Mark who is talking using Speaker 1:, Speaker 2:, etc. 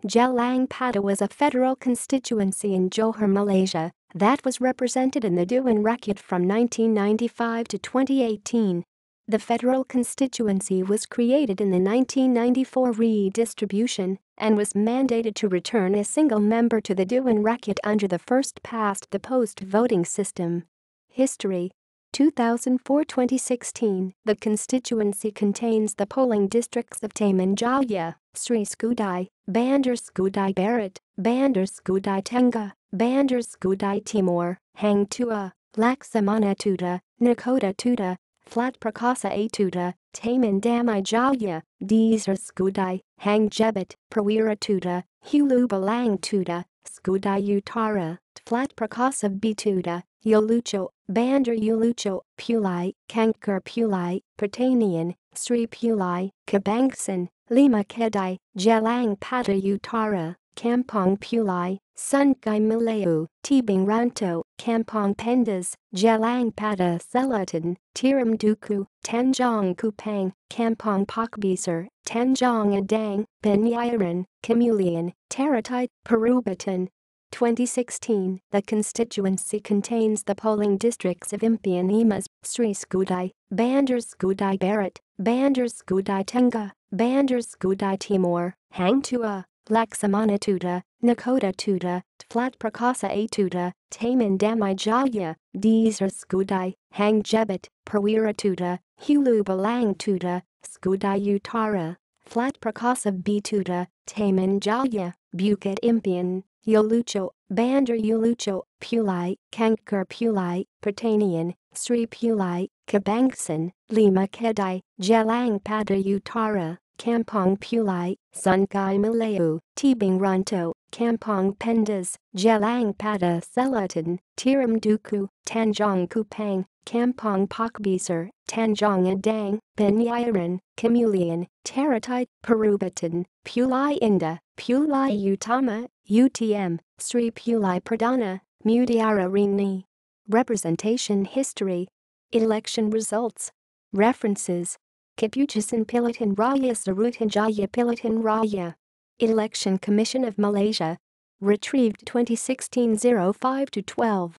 Speaker 1: Gelang Patah was a federal constituency in Johor, Malaysia, that was represented in the Dewan Rakyat from 1995 to 2018. The federal constituency was created in the 1994 redistribution and was mandated to return a single member to the Dewan Rakyat under the first-past-the-post voting system. History 2004-2016. The constituency contains the polling districts of Taman Jaya, Sri Skudai, Bandar Skudai Barat, Bandar Skudai Tengah, Bandar Skudai Timur, Hang Tua, Laksamana Tuda, Nakoda Tuda, Flat Prakasa A Tuda, Taman Damai Jaya, Desar Skudai, Hang Jebat, Prawira Tuda, Hulu Balang Tuda, Skudai Utara, Flat Prakasa B Tuda, Yolucho, Bandar Yolucho, Pulai, Kankar Pulai, Pertanian, Sri Pulai, Kabangsan, Lima Kedai, Gelang Patah Utara, Kampong Pulai, Sungai Malayu, Tibing Ranto, Kampong Pendas, Gelang Patah Selatan, Tiram Duku, Tanjong Kupang, Kampong Pakbisar, Tanjong Adang, Banyaran, Kemulian, Taratai, Perubatan. 2016. The constituency contains the polling districts of Impian Emas, Sri Skudai, Bandar Skudai Barat, Bandar Skudai Tengah, Bandar Skudai Timur, Hang Tua, Laksamana Tuda, Nakoda Tuda, Flat Prakasa A Tuda, Taman Damai Jaya, Desar Skudai, Hang Jebat, Prawira Tuda, Hulu Balang Tuda, Skudai Utara, Flat Prakasa B Tuda, Taman Jaya, Bukit Impian, Yolucho, Bandar Yolucho, Pulai, Kankar Pulai, Pertanian, Sri Pulai, Kabangsan, Lima Kedai, Gelang Patah Utara, Kampong Pulai, Sungai Malayu, Tibing Ranto, Kampong Pendas, Gelang Patah Selatan, Tiram Duku, Tanjong Kupang, Kampong Pakbisar, Tanjong Adang, Banyaran, Kemulian, Taratai, Perubatan, Pulai Indah, Pulai Utama, UTM, Sri Pulai Pradana, Mutiara Rini. Representation History. Election Results. References. Keputusan Pilihan Raya Suruhanjaya Pilihan Raya. Election Commission of Malaysia. Retrieved 2016 05-12.